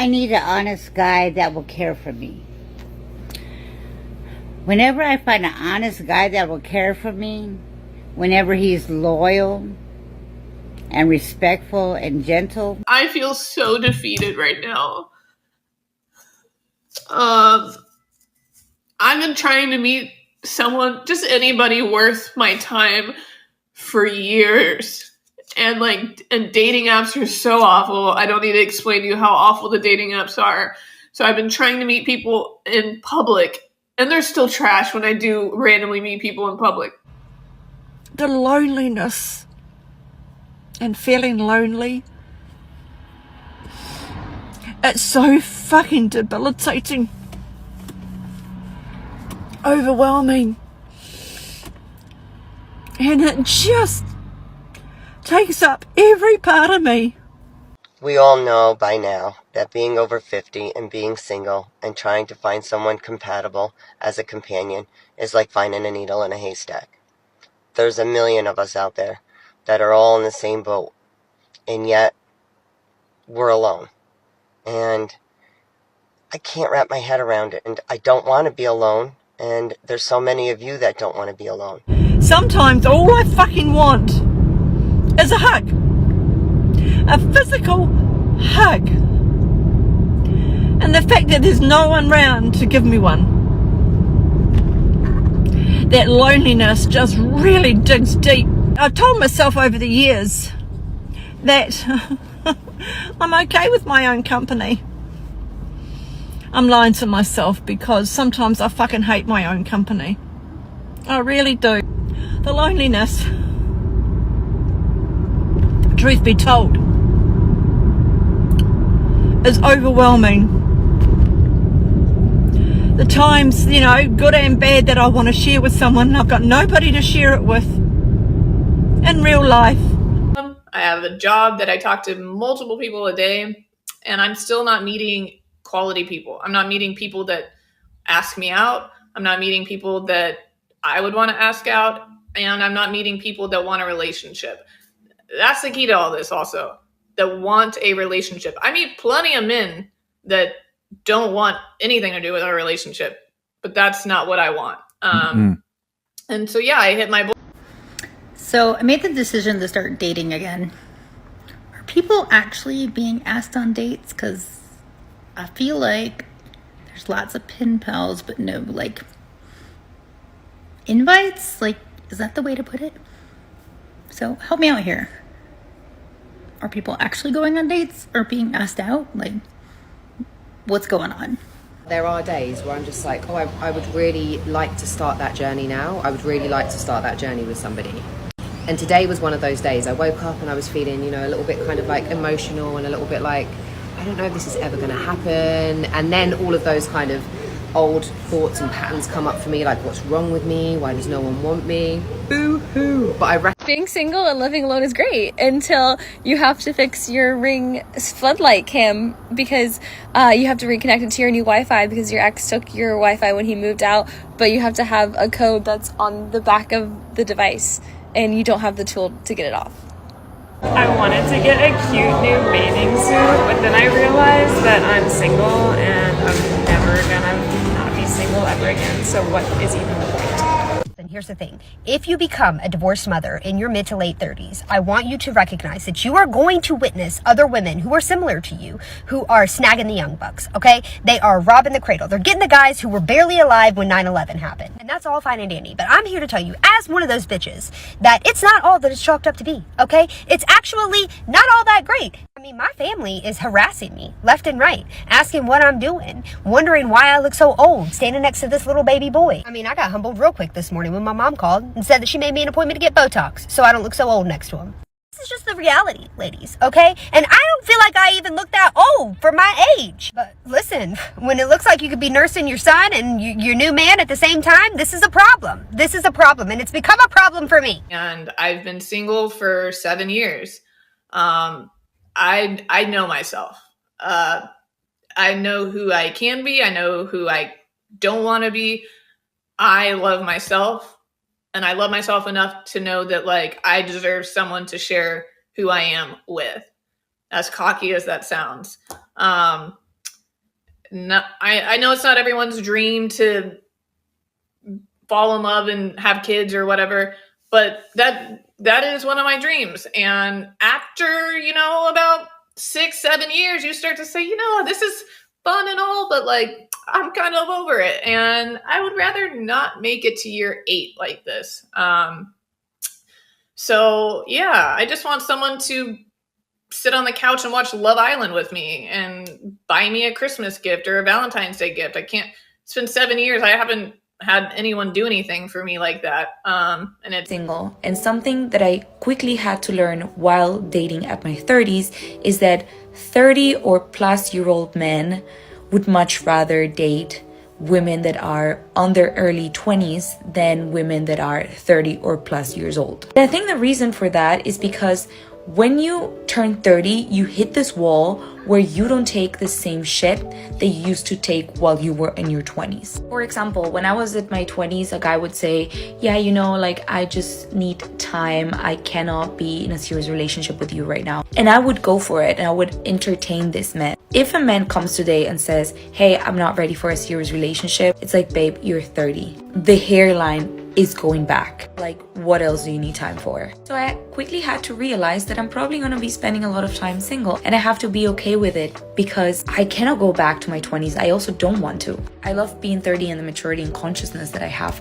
I need an honest guy that will care for me. Whenever I find an honest guy that will care for me, whenever he's loyal and respectful and gentle. I feel so defeated right now. I've been trying to meet someone, just anybody worth my time for years. And dating apps are so awful. I don't need to explain to you how awful the dating apps are. So I've been trying to meet people in public, and they're still trash when I do randomly meet people in public. The loneliness and feeling lonely, it's so fucking debilitating, overwhelming, and it just takes up every part of me. We all know by now that being over 50 and being single and trying to find someone compatible as a companion is like finding a needle in a haystack. There's a million of us out there that are all in the same boat, and yet we're alone. And I can't wrap my head around it, and I don't want to be alone, and there's so many of you that don't want to be alone. Sometimes all I fucking want is a hug. A physical hug. And the fact that there's no one around to give me one. That loneliness just really digs deep. I've told myself over the years that I'm okay with my own company. I'm lying to myself because sometimes I fucking hate my own company. I really do. The loneliness, truth be told, is overwhelming. The times, good and bad, that I want to share with someone, and I've got nobody to share it with in real life. I have a job that I talk to multiple people a day, and I'm still not meeting quality people. I'm not meeting people that ask me out. I'm not meeting people that I would want to ask out, and I'm not meeting people that want a relationship. That's the key to all this also, that want a relationship. I meet plenty of men that don't want anything to do with our relationship, but that's not what I want. And so, yeah, I hit my... So I made the decision to start dating again. Are people actually being asked on dates? Because I feel like there's lots of pen pals, but no, invites? Is that the way to put it? So help me out here. Are people actually going on dates or being asked out? What's going on? There are days where I'm just like, I would really like to start that journey now. I would really like to start that journey with somebody. And today was one of those days. I woke up and I was feeling, a little bit kind of emotional and a little bit I don't know if this is ever going to happen. And then all of those kind of old thoughts and patterns come up for me, what's wrong with me? Why does no one want me? Boo-hoo. But being single and living alone is great until you have to fix your Ring floodlight cam because you have to reconnect it to your new Wi-Fi because your ex took your Wi-Fi when he moved out, but you have to have a code that's on the back of the device and you don't have the tool to get it off. I wanted to get a cute new bathing suit, but then I realized that I'm single and I'm never gonna not be single ever again, so what is even the point? And here's the thing. If you become a divorced mother in your mid to late 30s, I want you to recognize that you are going to witness other women who are similar to you, who are snagging the young bucks, okay? They are robbing the cradle. They're getting the guys who were barely alive when 9/11 happened. And that's all fine and dandy. But I'm here to tell you, as one of those bitches, that it's not all that it's chalked up to be, okay? It's actually not all that great. My family is harassing me left and right, asking what I'm doing, wondering why I look so old standing next to this little baby boy. I got humbled real quick this morning when my mom called and said that she made me an appointment to get Botox so I don't look so old next to him. This is just the reality, ladies, okay? And I don't feel like I even look that old for my age. But listen, when it looks like you could be nursing your son and your new man at the same time, this is a problem. This is a problem, and it's become a problem for me. And I've been single for 7 years. I know myself. I know who I can be. I know who I don't want to be. I love myself, and I love myself enough to know that I deserve someone to share who I am with, as cocky as that sounds. I know it's not everyone's dream to fall in love and have kids or whatever, but that is one of my dreams. And after, about 6-7 years, you start to say, this is fun and all, but like, I'm kind of over it. And I would rather not make it to year 8 like this. So yeah, I just want someone to sit on the couch and watch Love Island with me and buy me a Christmas gift or a Valentine's Day gift. It's been 7 years. I haven't had anyone do anything for me like that. And it's single. And something that I quickly had to learn while dating at my 30s is that 30 or plus year old men would much rather date women that are on their early 20s than women that are 30 or plus years old. And I think the reason for that is because when you turn 30, you hit this wall where you don't take the same shit that you used to take while you were in your 20s. For example, when I was at my 20s, a guy would say, yeah, I just need time. I cannot be in a serious relationship with you right now. And I would go for it and I would entertain this man. If a man comes today and says, hey, I'm not ready for a serious relationship, it's like, babe, you're 30. The hairline is going back. Like, what else do you need time for? So I quickly had to realize that I'm probably gonna be spending a lot of time single, and I have to be okay with it because I cannot go back to my 20s. I also don't want to. I love being 30 and the maturity and consciousness that I have now.